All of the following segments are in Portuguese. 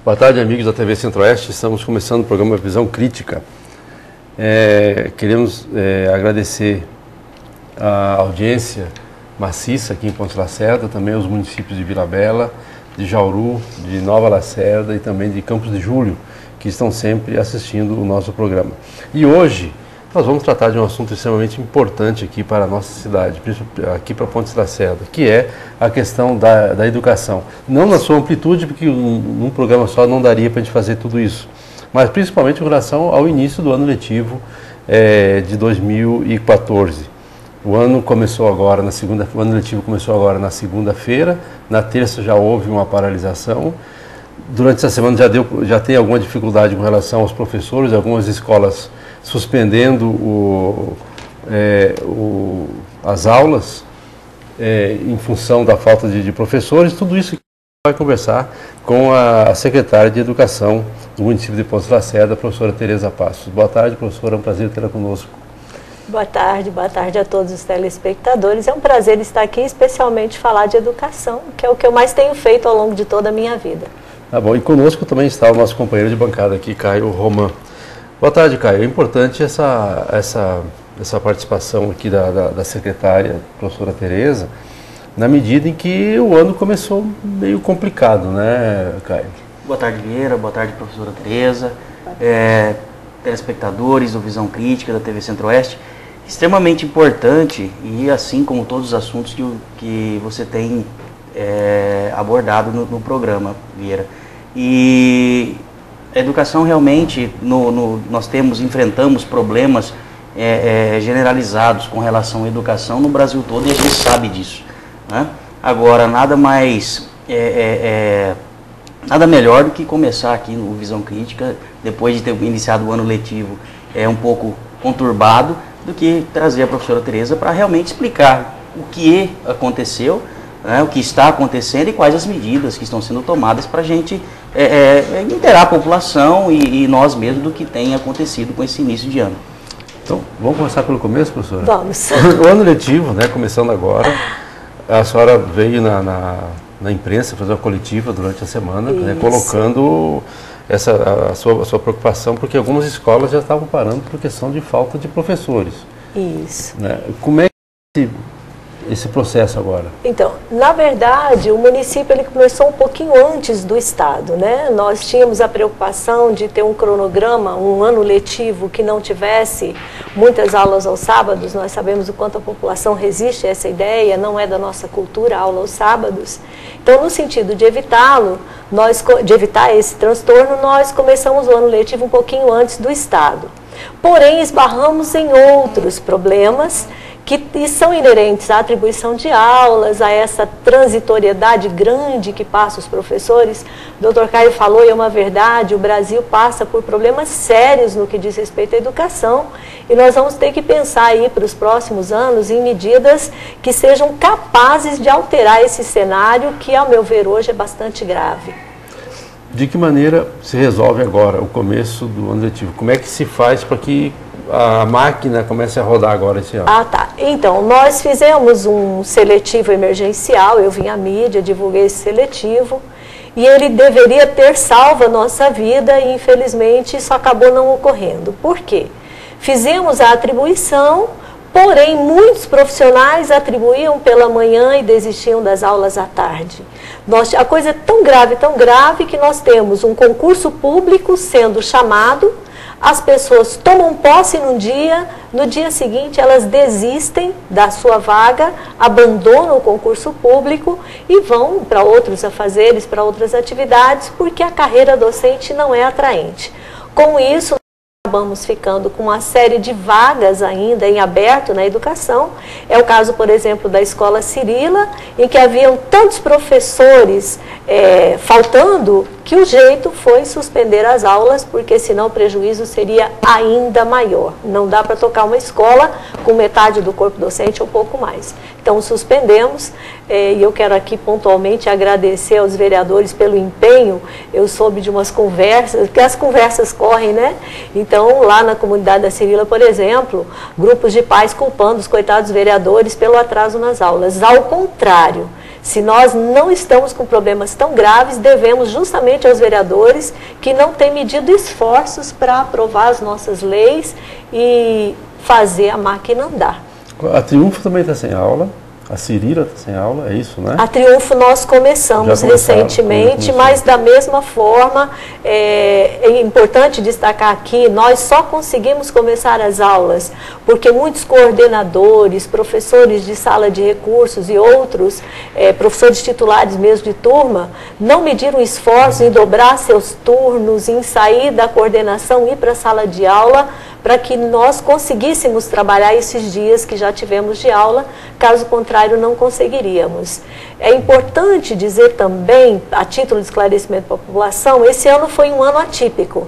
Boa tarde, amigos da TV Centro-Oeste. Estamos começando o programa Visão Crítica. Queremos agradecer a audiência maciça aqui em Ponte Lacerda, também aos municípios de Vila Bela, de Jauru, de Nova Lacerda e também de Campos de Julho, que estão sempre assistindo o nosso programa. E hoje nós vamos tratar de um assunto extremamente importante aqui para a nossa cidade, aqui para Ponte Lacerda, que é a questão da educação. Não na sua amplitude, porque num programa só não daria para a gente fazer tudo isso, mas principalmente em relação ao início do ano letivo de 2014. O ano começou agora o ano letivo começou agora na segunda-feira, na terça já houve uma paralisação. Durante essa semana já tem alguma dificuldade com relação aos professores, algumas escolas suspendendo as aulas em função da falta de professores. Tudo isso vai conversar com a secretária de Educação do município de Ponte Lacerda, a professora Tereza Passos. Boa tarde, professora, é um prazer tê-la conosco. Boa tarde a todos os telespectadores. É um prazer estar aqui, especialmente falar de educação, que é o que eu mais tenho feito ao longo de toda a minha vida. Tá bom, e conosco também está o nosso companheiro de bancada aqui, Caio Roman. Boa tarde, Caio. É importante essa participação aqui da secretária, professora Tereza, na medida em que o ano começou meio complicado, né, Caio? Boa tarde, Vieira. Boa tarde, professora Tereza. Telespectadores do Visão Crítica da TV Centro-Oeste. Extremamente importante, e assim como todos os assuntos que você tem abordado no programa, Vieira. E a educação realmente, nós enfrentamos problemas generalizados com relação à educação no Brasil todo, e a gente sabe disso, né? Agora, nada melhor do que começar aqui no Visão Crítica, depois de ter iniciado o ano letivo um pouco conturbado, do que trazer a professora Tereza para realmente explicar o que aconteceu, né, o que está acontecendo e quais as medidas que estão sendo tomadas para a gente inteirar a população e nós mesmos do que tem acontecido com esse início de ano. Então, vamos começar pelo começo, professora? Vamos. O ano letivo, né, começando agora, a senhora veio na imprensa fazer uma coletiva durante a semana, né, colocando a sua preocupação, porque algumas escolas já estavam parando por questão de falta de professores. Isso. Né? Como é que esse processo agora? Então, na verdade, o município ele começou um pouquinho antes do Estado, né? Nós tínhamos a preocupação de ter um cronograma, um ano letivo que não tivesse muitas aulas aos sábados. Nós sabemos o quanto a população resiste a essa ideia, não é da nossa cultura a aula aos sábados. Então, no sentido de evitá-lo, de evitar esse transtorno, nós começamos o ano letivo um pouquinho antes do Estado. Porém, esbarramos em outros problemas que são inerentes à atribuição de aulas, a essa transitoriedade grande que passa os professores. O Dr. Caio falou, e é uma verdade, o Brasil passa por problemas sérios no que diz respeito à educação, e nós vamos ter que pensar aí para os próximos anos em medidas que sejam capazes de alterar esse cenário que, ao meu ver, hoje é bastante grave. De que maneira se resolve agora o começo do ano letivo? Como é que se faz para que a máquina comece a rodar agora esse ano? Ah, tá. Então, nós fizemos um seletivo emergencial, eu vim à mídia, divulguei esse seletivo, e ele deveria ter salvo a nossa vida, e infelizmente isso acabou não ocorrendo. Por quê? Fizemos a atribuição, porém muitos profissionais atribuíam pela manhã e desistiam das aulas à tarde. A coisa é tão grave que nós temos um concurso público sendo chamado, as pessoas tomam posse no dia seguinte elas desistem da sua vaga, abandonam o concurso público e vão para outros afazeres, para outras atividades, porque a carreira docente não é atraente. Com isso, acabamos ficando com uma série de vagas ainda em aberto na educação. É o caso, por exemplo, da Escola Cirila, em que haviam tantos professores faltando, que o jeito foi suspender as aulas, porque senão o prejuízo seria ainda maior. Não dá para tocar uma escola com metade do corpo docente ou pouco mais. Então, suspendemos, e eu quero aqui pontualmente agradecer aos vereadores pelo empenho. Eu soube de umas conversas, porque as conversas correm, né? Então, lá na comunidade da Cirila, por exemplo, grupos de pais culpando os coitados vereadores pelo atraso nas aulas. Ao contrário, Se nós não estamos com problemas tão graves, devemos justamente aos vereadores que não têm medido esforços para aprovar as nossas leis e fazer a máquina andar. A Triunfo também está sem aula. A Cirila está sem aula, é isso, né? A Triunfo nós começamos recentemente, mas da mesma forma, é importante destacar aqui, nós só conseguimos começar as aulas porque muitos coordenadores, professores de sala de recursos e outros, professores titulares mesmo de turma, não mediram esforço em dobrar seus turnos, em sair da coordenação e ir para a sala de aula, para que nós conseguíssemos trabalhar esses dias que já tivemos de aula, caso contrário não conseguiríamos. É importante dizer também, a título de esclarecimento para a população, esse ano foi um ano atípico.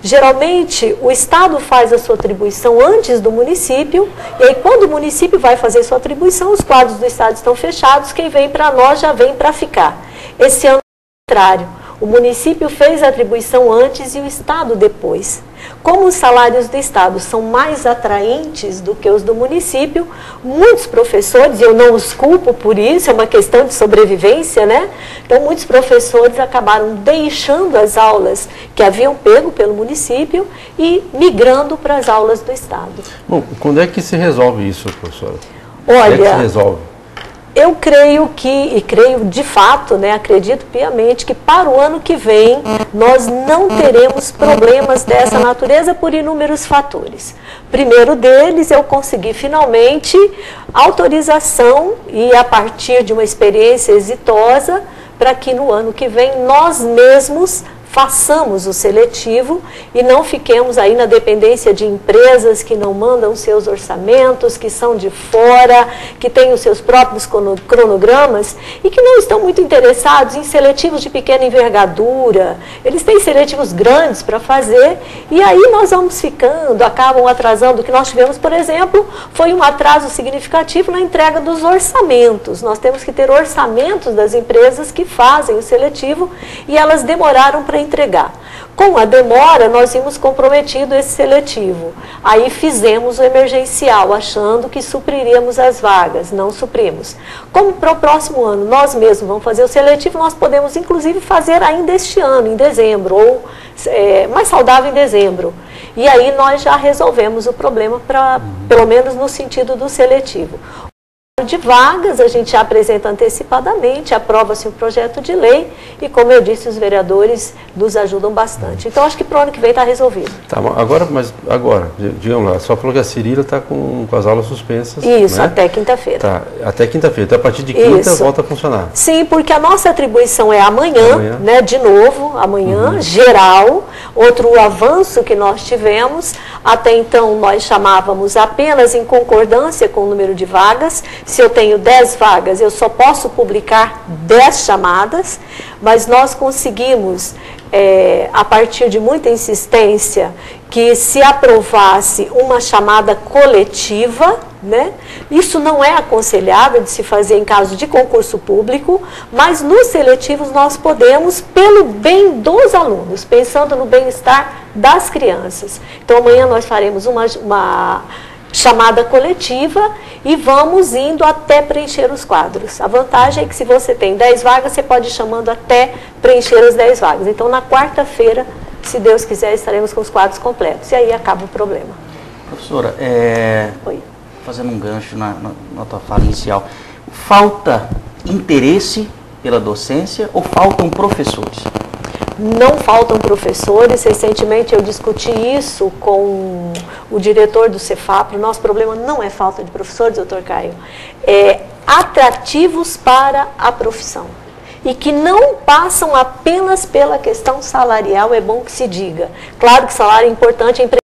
Geralmente, o Estado faz a sua atribuição antes do município, e aí quando o município vai fazer sua atribuição, os quadros do Estado estão fechados, quem vem para nós já vem para ficar. Esse ano é o contrário. O município fez a atribuição antes e o Estado depois. Como os salários do Estado são mais atraentes do que os do município, muitos professores, e eu não os culpo por isso, é uma questão de sobrevivência, né? Então, muitos professores acabaram deixando as aulas que haviam pego pelo município e migrando para as aulas do Estado. Bom, quando é que se resolve isso, professora? Olha, quando é que se resolve? Eu creio que, e creio de fato, né, acredito piamente que para o ano que vem nós não teremos problemas dessa natureza por inúmeros fatores. Primeiro deles, eu consegui finalmente autorização e a partir de uma experiência exitosa para que no ano que vem nós mesmos façamos o seletivo e não fiquemos aí na dependência de empresas que não mandam seus orçamentos, que são de fora, que têm os seus próprios cronogramas e que não estão muito interessados em seletivos de pequena envergadura. Eles têm seletivos grandes para fazer e aí nós vamos ficando, acabam atrasando. O que nós tivemos, por exemplo, foi um atraso significativo na entrega dos orçamentos. Nós temos que ter orçamentos das empresas que fazem o seletivo e elas demoraram para entregar. Com a demora, nós vimos comprometido esse seletivo. Aí fizemos o emergencial, achando que supriríamos as vagas, não suprimos. Como para o próximo ano nós mesmos vamos fazer o seletivo, nós podemos inclusive fazer ainda este ano, em dezembro, ou mais saudável em dezembro. E aí nós já resolvemos o problema, pelo menos no sentido do seletivo. De vagas, a gente apresenta antecipadamente, aprova-se um projeto de lei e, como eu disse, os vereadores nos ajudam bastante. Então, acho que para o ano que vem está resolvido. Tá, agora, digamos lá, só falou que a Cirila está com as aulas suspensas. Isso, né? Até quinta-feira. Tá, até quinta-feira. Então, a partir de quinta volta a funcionar. Sim, porque a nossa atribuição é amanhã. Né, de novo, amanhã, geral. Outro avanço que nós tivemos, até então nós chamávamos apenas em concordância com o número de vagas. Se eu tenho 10 vagas, eu só posso publicar 10 chamadas, mas nós conseguimos, a partir de muita insistência, que se aprovasse uma chamada coletiva, né? Isso não é aconselhado de se fazer em caso de concurso público, mas nos seletivos nós podemos, pelo bem dos alunos, pensando no bem-estar das crianças. Então amanhã nós faremos uma chamada coletiva e vamos indo até preencher os quadros. A vantagem é que se você tem 10 vagas, você pode ir chamando até preencher as 10 vagas. Então na quarta-feira, se Deus quiser, estaremos com os quadros completos. E aí acaba o problema. Professora, fazendo um gancho na tua fala inicial, falta interesse pela docência ou faltam professores? Não faltam professores. Recentemente eu discuti isso com o diretor do Cefapro. O nosso problema não é falta de professores, doutor Caio, é atrativos para a profissão. E que não passam apenas pela questão salarial, é bom que se diga. Claro que salário é importante, é imprescindível.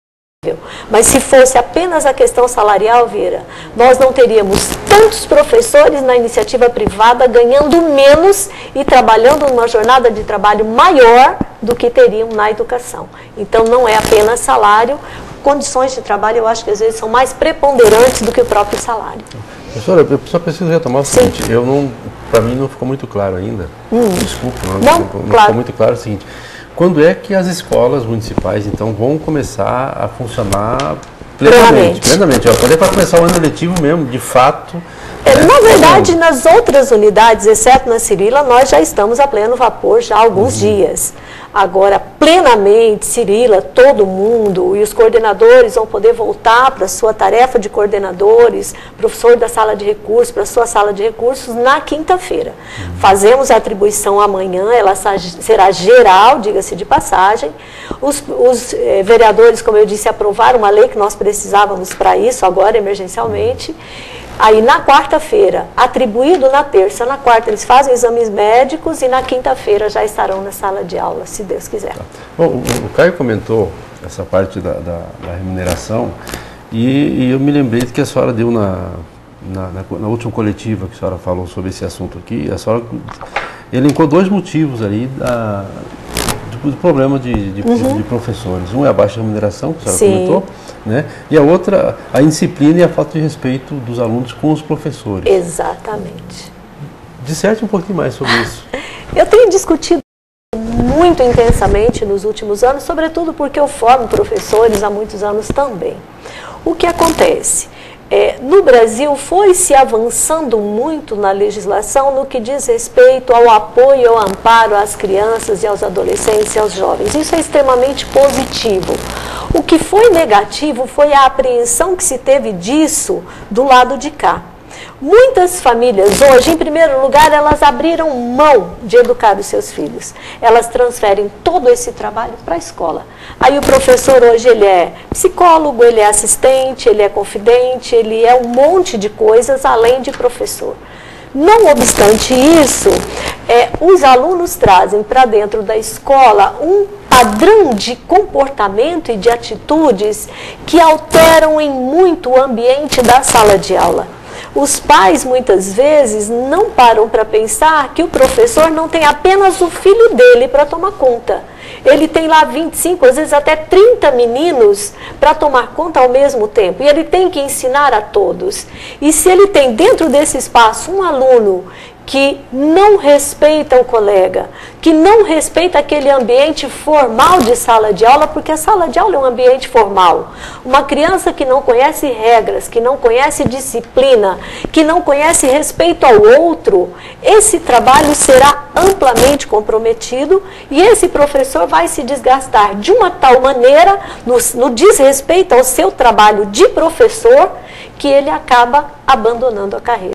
Mas se fosse apenas a questão salarial, Vieira, nós não teríamos tantos professores na iniciativa privada ganhando menos e trabalhando numa jornada de trabalho maior do que teriam na educação. Então não é apenas salário, condições de trabalho eu acho que às vezes são mais preponderantes do que o próprio salário. Professora, eu só preciso retomar o seguinte, para mim não ficou muito claro ainda, desculpa, não ficou muito claro o seguinte, quando é que as escolas municipais então vão começar a funcionar Plenamente. Até para começar o ano letivo mesmo, de fato. Na verdade, nas outras unidades, exceto na Cirila, nós já estamos a pleno vapor já há alguns dias. Agora, plenamente, Cirila, todo mundo e os coordenadores vão poder voltar para a sua tarefa de coordenadores, professor da sala de recursos, para a sua sala de recursos, na quinta-feira. Fazemos a atribuição amanhã, ela será geral, diga-se de passagem. Os vereadores, como eu disse, aprovaram uma lei que nós precisávamos para isso, agora emergencialmente. Aí na quarta-feira, atribuído na terça, na quarta eles fazem exames médicos e na quinta-feira já estarão na sala de aula, se Deus quiser. Tá. Bom, o Caio comentou essa parte da remuneração e eu me lembrei de que a senhora deu na última coletiva que a senhora falou sobre esse assunto aqui, a senhora elencou 2 motivos ali do problema de professores. Um é a baixa remuneração, que a senhora comentou, né? E a outra, a indisciplina e a falta de respeito dos alunos com os professores. Exatamente. Disserte um pouquinho mais sobre isso. Eu tenho discutido muito intensamente nos últimos anos, sobretudo porque eu formo professores há muitos anos também. O que acontece? No Brasil foi se avançando muito na legislação no que diz respeito ao apoio e ao amparo às crianças e aos adolescentes e aos jovens. Isso é extremamente positivo. O que foi negativo foi a apreensão que se teve disso do lado de cá. Muitas famílias hoje, em primeiro lugar, elas abriram mão de educar os seus filhos. Elas transferem todo esse trabalho para a escola. Aí o professor hoje ele é psicólogo, ele é assistente, ele é confidente, ele é um monte de coisas além de professor. Não obstante isso, os alunos trazem para dentro da escola um padrão de comportamento e de atitudes que alteram em muito o ambiente da sala de aula. Os pais, muitas vezes, não param para pensar que o professor não tem apenas o filho dele para tomar conta. Ele tem lá 25, às vezes até 30 meninos para tomar conta ao mesmo tempo. E ele tem que ensinar a todos. E se ele tem dentro desse espaço um aluno que não respeita o colega, que não respeita aquele ambiente formal de sala de aula, porque a sala de aula é um ambiente formal. Uma criança que não conhece regras, que não conhece disciplina, que não conhece respeito ao outro, esse trabalho será amplamente comprometido e esse professor vai se desgastar de uma tal maneira no desrespeito ao seu trabalho de professor, que ele acaba abandonando a carreira.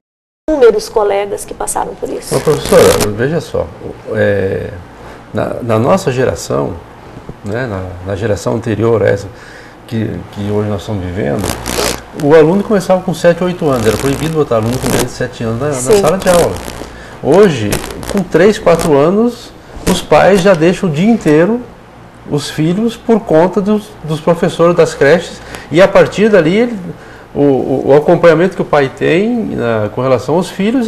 Inúmeros colegas que passaram por isso. Professora, veja só, na nossa geração, né, na geração anterior a essa que hoje nós estamos vivendo, o aluno começava com 7, 8 anos, era proibido botar aluno com menos de 7 anos na sala de aula. Hoje, com 3, 4 anos, os pais já deixam o dia inteiro os filhos por conta dos professores das creches e a partir dali o acompanhamento que o pai tem com relação aos filhos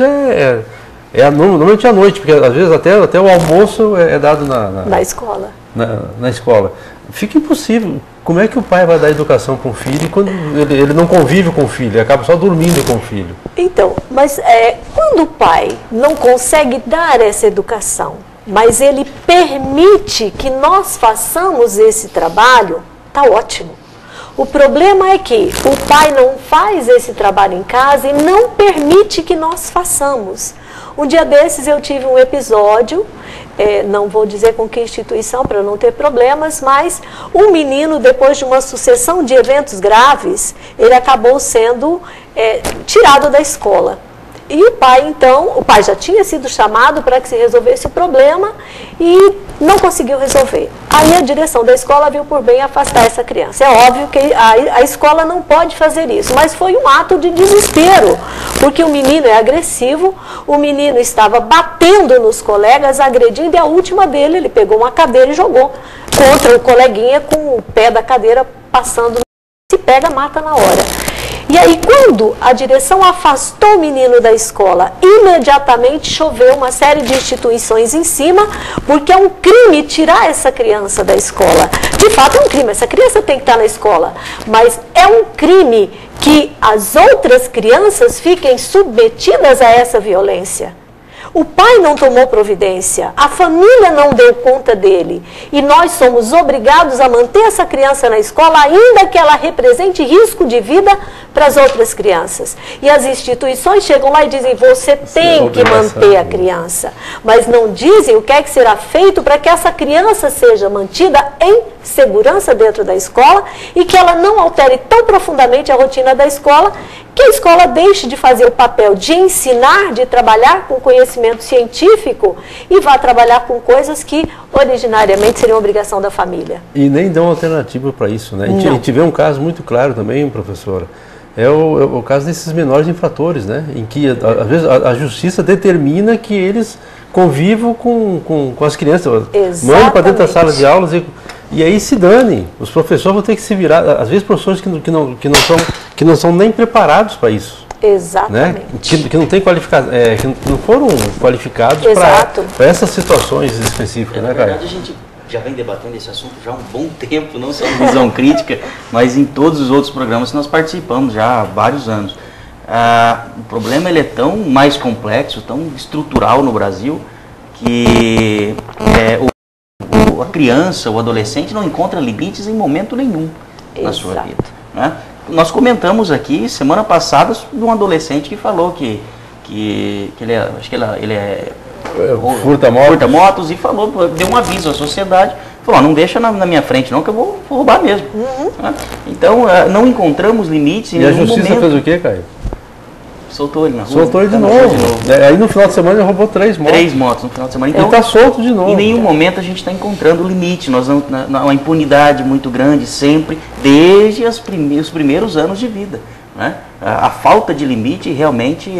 normalmente à noite, porque às vezes até o almoço é dado na escola. Na escola. Fica impossível. Como é que o pai vai dar educação para um filho quando ele não convive com o filho, ele acaba só dormindo com o filho? Então, mas quando o pai não consegue dar essa educação, mas ele permite que nós façamos esse trabalho, está ótimo. O problema é que o pai não faz esse trabalho em casa e não permite que nós façamos. Um dia desses eu tive um episódio, não vou dizer com que instituição para não ter problemas, mas um menino, depois de uma sucessão de eventos graves, ele acabou sendo tirado da escola. E o pai já tinha sido chamado para que se resolvesse o problema e não conseguiu resolver. Aí a direção da escola viu por bem afastar essa criança. É óbvio que a escola não pode fazer isso, mas foi um ato de desespero, porque o menino é agressivo, o menino estava batendo nos colegas, agredindo, e a última dele, ele pegou uma cadeira e jogou contra o coleguinha com o pé da cadeira passando, se pega, mata na hora. E aí, quando a direção afastou o menino da escola, imediatamente choveu uma série de instituições em cima, porque é um crime tirar essa criança da escola. De fato, é um crime, essa criança tem que estar na escola, mas é um crime que as outras crianças fiquem submetidas a essa violência. O pai não tomou providência, a família não deu conta dele. E nós somos obrigados a manter essa criança na escola, ainda que ela represente risco de vida para as outras crianças. E as instituições chegam lá e dizem, você tem que manter a criança. Mas não dizem o que é que será feito para que essa criança seja mantida em segurança dentro da escola e que ela não altere tão profundamente a rotina da escola, que a escola deixe de fazer o papel de ensinar, de trabalhar com conhecimento científico e vá trabalhar com coisas que originariamente seriam obrigação da família. E nem dão alternativa para isso, né? A gente vê um caso muito claro também, professora, é o caso desses menores infratores, né? Em que às vezes a justiça determina que eles convivam com as crianças, mandam para dentro da sala de aulas e aí se dane. Os professores vão ter que se virar, às vezes professores que não são nem preparados para isso. Exatamente. Né? Que não tem qualificação, que não foram qualificados para essas situações específicas, né, cara? Na verdade, a gente já vem debatendo esse assunto já há um bom tempo, não só em Visão Crítica, mas em todos os outros programas que nós participamos já há vários anos. O problema ele é tão mais complexo, tão estrutural no Brasil, que a criança, o adolescente não encontra limites em momento nenhum na sua vida. Né? Nós comentamos aqui, semana passada, de um adolescente que falou que ele furta motos e falou, deu um aviso à sociedade, falou, não deixa na minha frente não que eu vou roubar mesmo. Né? Então, não encontramos limites em nenhum momento. E a justiça fez o quê, Caio? Soltou ele na rua. Soltou ele de novo. Aí no final de semana ele roubou 3 motos. 3 motos no final de semana. Então, ele está solto de novo. Em nenhum momento a gente está encontrando limite. Nós não, uma impunidade muito grande sempre, desde os primeiros anos de vida. Né? A falta de limite realmente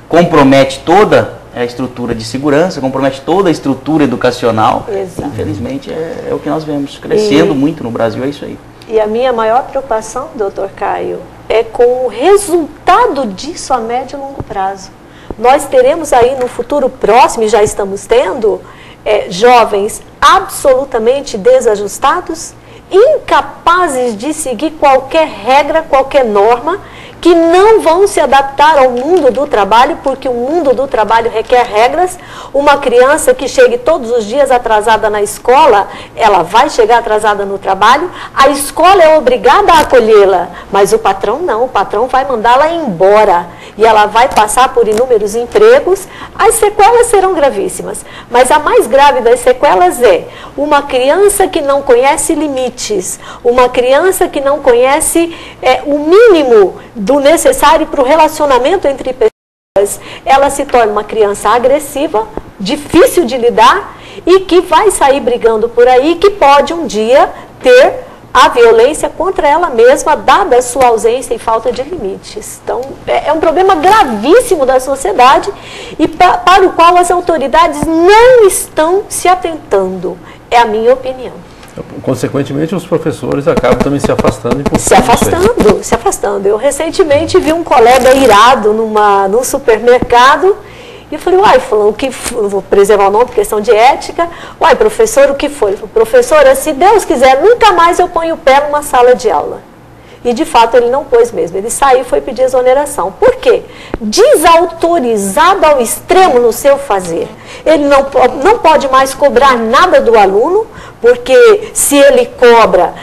compromete toda a estrutura de segurança, compromete toda a estrutura educacional. Exato. Infelizmente é o que nós vemos crescendo muito no Brasil, é isso aí. E a minha maior preocupação, doutor Caio, é com o resultado disso a médio e longo prazo. Nós teremos aí no futuro próximo, e já estamos tendo, jovens absolutamente desajustados, incapazes de seguir qualquer regra, qualquer norma, que não vão se adaptar ao mundo do trabalho, porque o mundo do trabalho requer regras. Uma criança que chegue todos os dias atrasada na escola, ela vai chegar atrasada no trabalho, a escola é obrigada a acolhê-la, mas o patrão não, o patrão vai mandá-la embora. E ela vai passar por inúmeros empregos, as sequelas serão gravíssimas. Mas a mais grave das sequelas é uma criança que não conhece limites, uma criança que não conhece o mínimo do necessário para o relacionamento entre pessoas. Ela se torna uma criança agressiva, difícil de lidar e que vai sair brigando por aí, que pode um dia ter a violência contra ela mesma, dada a sua ausência e falta de limites. Então, é um problema gravíssimo da sociedade e para o qual as autoridades não estão se atentando. É a minha opinião. Consequentemente, os professores acabam também se afastando. Se afastando. Eu recentemente vi um colega irado num supermercado. E eu falei, fulano, vou preservar o nome por questão de ética. Professor, o que foi? Professora, se Deus quiser, nunca mais eu ponho o pé numa sala de aula. E de fato ele não pôs mesmo. Ele saiu e foi pedir exoneração. Por quê? Desautorizado ao extremo no seu fazer. Ele não pode mais cobrar nada do aluno, porque se ele cobra,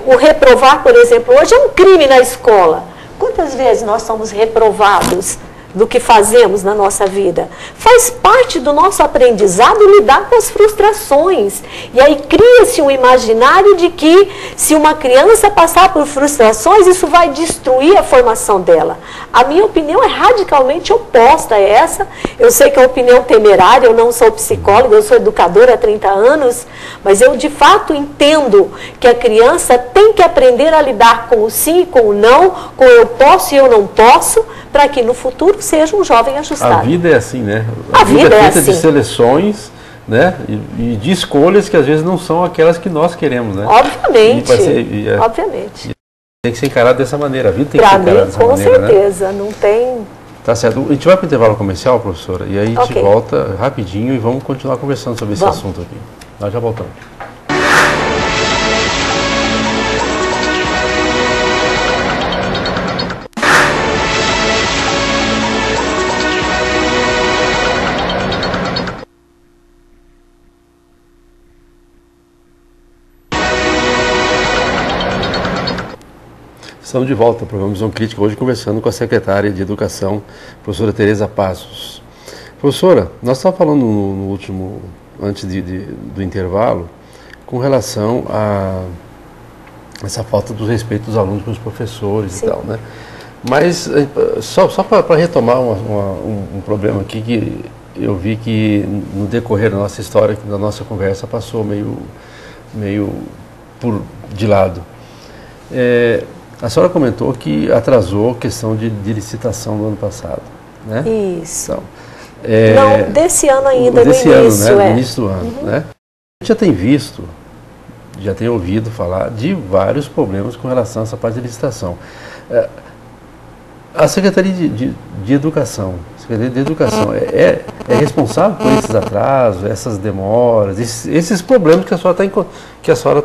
o reprovar, por exemplo, hoje é um crime na escola. Quantas vezes nós somos reprovados do que fazemos na nossa vida? Faz parte do nosso aprendizado lidar com as frustrações. E aí cria-se um imaginário de que se uma criança passar por frustrações, isso vai destruir a formação dela. A minha opinião é radicalmente oposta a essa. Eu sei que é uma opinião temerária, eu não sou psicóloga, eu sou educadora há 30 anos, mas eu de fato entendo que a criança tem que aprender a lidar com o sim e com o não, com eu posso e eu não posso, para que no futuro seja um jovem ajustado. A vida é assim, né? A vida é feita de seleções, né? E de escolhas que às vezes não são aquelas que nós queremos, né? Obviamente. Obviamente. Tem que ser encarado dessa maneira. A vida tem que ser encarada dessa maneira. Com certeza, né? Não tem. Tá certo. A gente vai para o intervalo comercial, professora, e aí a gente volta rapidinho e vamos continuar conversando sobre esse assunto aqui. Nós já voltamos. Estamos de volta ao programa Visão Crítica, hoje conversando com a secretária de Educação, professora Tereza Passos. Professora, nós estávamos falando no último, antes do intervalo, com relação a essa falta do respeito dos alunos com os professores. Sim. E tal, né? Mas, só para retomar um problema aqui que eu vi que no decorrer da nossa história, da nossa conversa, passou meio de lado. A senhora comentou que atrasou a questão de licitação do ano passado, né? Isso. Então, não, desse ano ainda, desse no início, ano, né? No início do ano, né? A gente já tem visto, já tem ouvido falar de vários problemas com relação a essa parte de licitação. A Secretaria de Educação, é responsável por esses atrasos, essas demoras, esses problemas que a senhora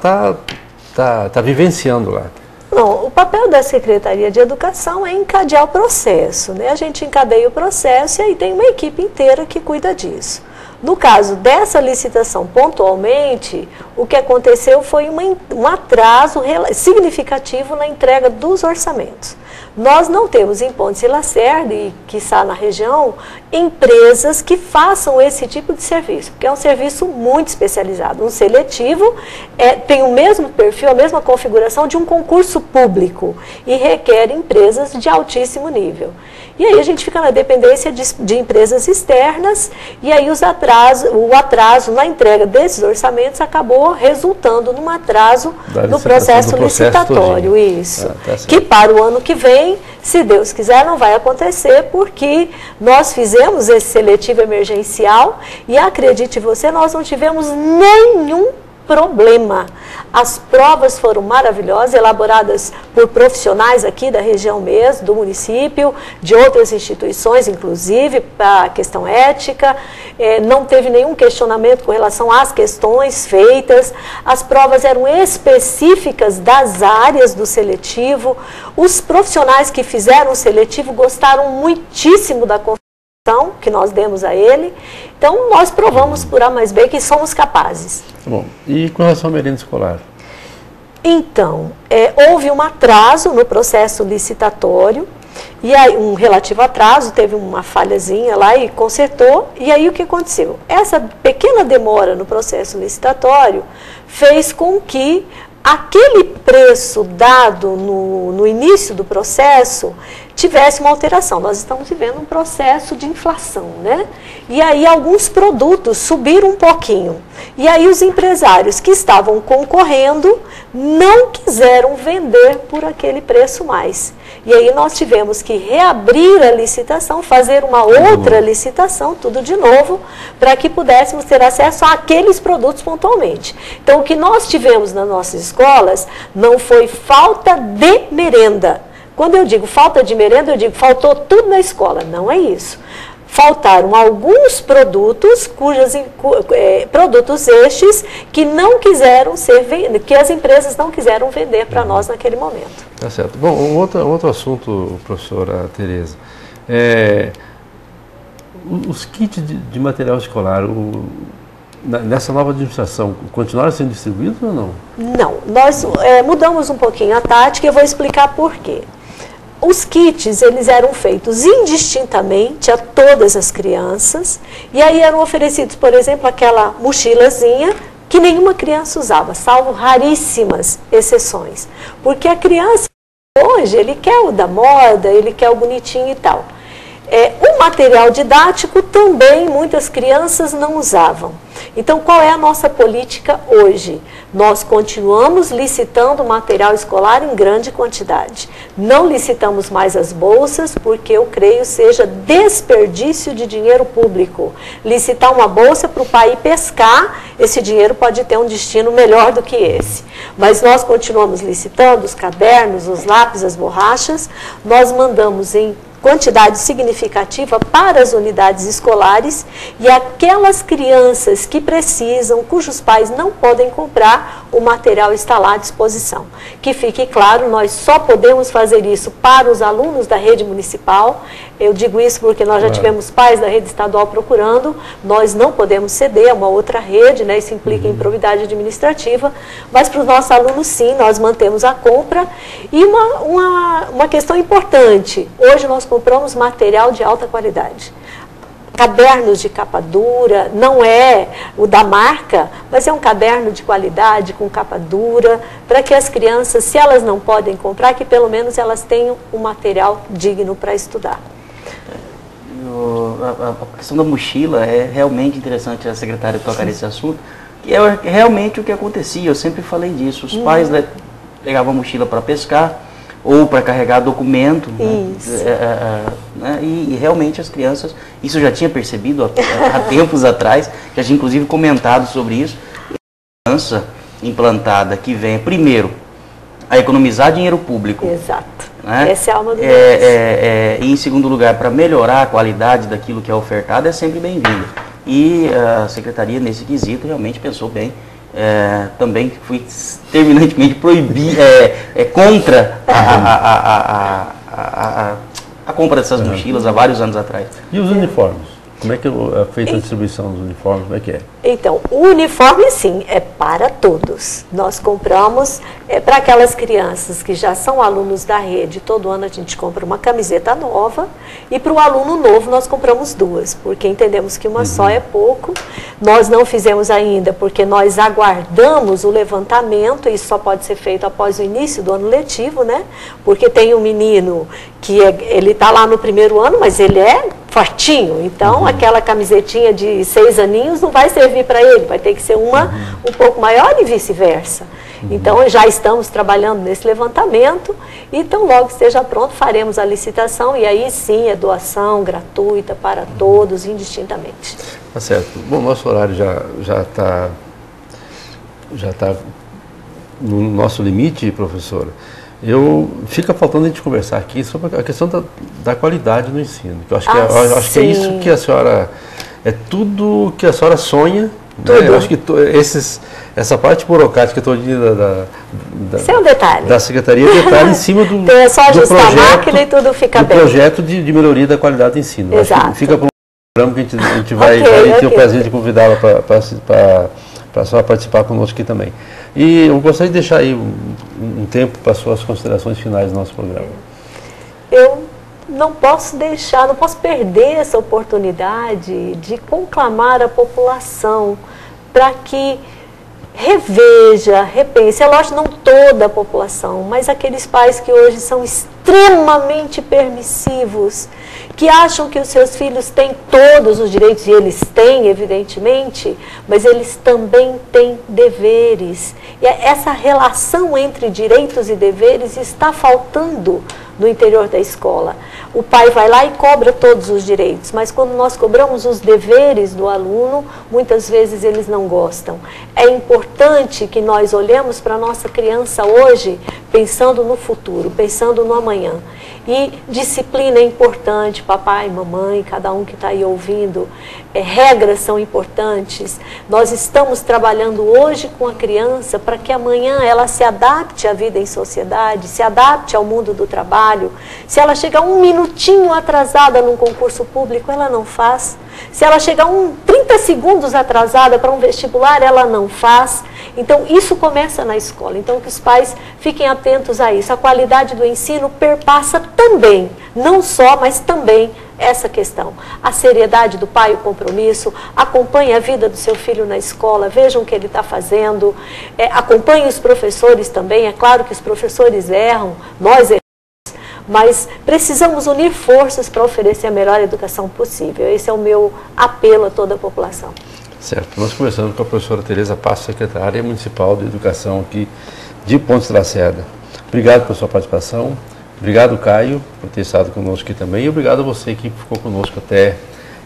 está vivenciando lá? Não, o papel da Secretaria de Educação é encadear o processo, né? A gente encadeia o processo e aí tem uma equipe inteira que cuida disso. No caso dessa licitação, pontualmente, o que aconteceu foi um atraso significativo na entrega dos orçamentos. Nós não temos em Pontes e Lacerda, e quiçá na região, empresas que façam esse tipo de serviço, porque é um serviço muito especializado. Um seletivo tem o mesmo perfil, a mesma configuração de um concurso público e requer empresas de altíssimo nível. E aí a gente fica na dependência de empresas externas e aí o atraso na entrega desses orçamentos acabou resultando num atraso no processo licitatório. Isso. Que para o ano que vem, se Deus quiser, não vai acontecer, porque nós fizemos esse seletivo emergencial e, acredite você, nós não tivemos nenhum problema. As provas foram maravilhosas, elaboradas por profissionais aqui da região mesmo, do município, de outras instituições, inclusive, para a questão ética. Não teve nenhum questionamento com relação às questões feitas. As provas eram específicas das áreas do seletivo. Os profissionais que fizeram o seletivo gostaram muitíssimo da configuração que nós demos a ele. Então, nós provamos por A mais B que somos capazes. Bom, e com relação à merenda escolar? Então, houve um atraso no processo licitatório, e aí um relativo atraso, teve uma falhazinha lá e consertou, e aí o que aconteceu? Essa pequena demora no processo licitatório fez com que aquele preço dado no início do processo tivesse uma alteração. Nós estamos vivendo um processo de inflação, né? E aí alguns produtos subiram um pouquinho. E aí os empresários que estavam concorrendo não quiseram vender por aquele preço mais. E aí nós tivemos que reabrir a licitação, fazer uma outra licitação, tudo de novo, para que pudéssemos ter acesso àqueles produtos pontualmente. Então o que nós tivemos nas nossas escolas não foi falta de merenda. Quando eu digo falta de merenda, eu digo faltou tudo na escola. Não é isso. Faltaram alguns produtos, produtos estes que não quiseram ser que as empresas não quiseram vender para nós naquele momento. Tá certo. Bom, outro assunto, professora Tereza. Os kits de material escolar, nessa nova administração, continuaram sendo distribuídos ou não? Não. Nós mudamos um pouquinho a tática e eu vou explicar por quê. Os kits, eles eram feitos indistintamente a todas as crianças, e aí eram oferecidos, por exemplo, aquela mochilazinha que nenhuma criança usava, salvo raríssimas exceções. Porque a criança, hoje, ele quer o da moda, ele quer o bonitinho e tal. O material didático também muitas crianças não usavam. Então, qual é a nossa política hoje? Nós continuamos licitando material escolar em grande quantidade. Não licitamos mais as bolsas, porque eu creio seja desperdício de dinheiro público. Licitar uma bolsa para o pai ir pescar, esse dinheiro pode ter um destino melhor do que esse. Mas nós continuamos licitando os cadernos, os lápis, as borrachas. Nós mandamos em quantidade significativa para as unidades escolares e aquelas crianças que precisam, cujos pais não podem comprar, o material está lá à disposição. Que fique claro, nós só podemos fazer isso para os alunos da rede municipal. Eu digo isso porque nós já tivemos pais da rede estadual procurando, nós não podemos ceder a uma outra rede, né? Isso implica improbidade administrativa, mas para os nossos alunos sim, nós mantemos a compra. E uma questão importante, hoje nós compramos material de alta qualidade. Cadernos de capa dura, não é o da marca, mas é um caderno de qualidade, com capa dura, para que as crianças, se elas não podem comprar, que pelo menos elas tenham um material digno para estudar. A questão da mochila é realmente interessante a secretária tocar nesse assunto, que é realmente o que acontecia, eu sempre falei disso, os pais pegavam a mochila para pescar, ou para carregar documento, né? E realmente as crianças, isso eu já tinha percebido há tempos atrás, já tinha inclusive comentado sobre isso, a criança implantada que vem, primeiro, a economizar dinheiro público. Exato, né? Essa é a alma do negócio. E em segundo lugar, para melhorar a qualidade daquilo que é ofertado, é sempre bem-vindo. E a secretaria, nesse quesito, realmente pensou bem. Também fui terminantemente contra a compra dessas mochilas há vários anos atrás. E os uniformes? Como é que é feita a distribuição dos uniformes? Como é que é? Então, o uniforme, sim, é para todos. Nós compramos para aquelas crianças que já são alunos da rede. Todo ano a gente compra uma camiseta nova. E para o aluno novo nós compramos duas, porque entendemos que uma só é pouco. Nós não fizemos ainda, porque nós aguardamos o levantamento. E isso só pode ser feito após o início do ano letivo, né? Porque tem um menino que ele está lá no primeiro ano, mas ele é fortinho. Então, aquela camisetinha de 6 aninhos não vai servir para ele, vai ter que ser uma um pouco maior e vice-versa. Então, já estamos trabalhando nesse levantamento e então logo esteja pronto, faremos a licitação e aí sim é doação gratuita para todos, indistintamente. Tá certo. Bom, nosso horário já está no nosso limite, professora. Fica faltando a gente conversar aqui sobre a questão da qualidade no ensino. Que eu acho, que é isso que a senhora, é tudo que a senhora sonha. Né? Eu acho que essa parte burocrática todinha Isso é um detalhe. Da secretaria é detalhe em cima do, então é só ajustar projeto, a máquina e tudo fica bem. Projeto de melhoria da qualidade do ensino. Exato. Acho que fica para um programa que a gente vai ter o prazer de convidá-la para a senhora participar conosco aqui também. E eu gostaria de deixar aí um tempo para as suas considerações finais do nosso programa. Eu não posso perder essa oportunidade de conclamar a população para que reveja, repense. É lógico, não toda a população, mas aqueles pais que hoje são extremamente permissivos, que acham que os seus filhos têm todos os direitos, e eles têm, evidentemente, mas eles também têm deveres. E essa relação entre direitos e deveres está faltando no interior da escola. O pai vai lá e cobra todos os direitos, mas quando nós cobramos os deveres do aluno, muitas vezes eles não gostam. É importante que nós olhemos para a nossa criança hoje, pensando no futuro, pensando no amanhã. E disciplina é importante, papai, mamãe, cada um que está aí ouvindo, regras são importantes. Nós estamos trabalhando hoje com a criança para que amanhã ela se adapte à vida em sociedade, se adapte ao mundo do trabalho. Se ela chegar um minutinho atrasada num concurso público, ela não faz. Se ela chegar 30 segundos atrasada para um vestibular, ela não faz. Então, isso começa na escola. Então, que os pais fiquem atentos a isso. A qualidade do ensino perpassa também, não só, mas também essa questão. A seriedade do pai, o compromisso, acompanhe a vida do seu filho na escola, vejam o que ele está fazendo, acompanhe os professores também. É claro que os professores erram, nós erramos, mas precisamos unir forças para oferecer a melhor educação possível. Esse é o meu apelo a toda a população. Certo. Nós conversamos com a professora Tereza Passos, secretária municipal de educação aqui de Pontes de Lacerda. Obrigado pela sua participação. Obrigado, Caio, por ter estado conosco aqui também. E obrigado a você que ficou conosco até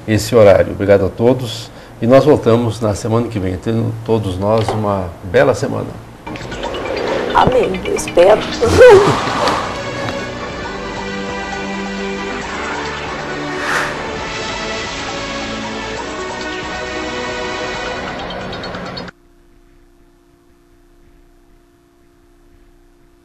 esse horário. Obrigado a todos. E nós voltamos na semana que vem, tendo todos nós uma bela semana. Amém. Eu espero.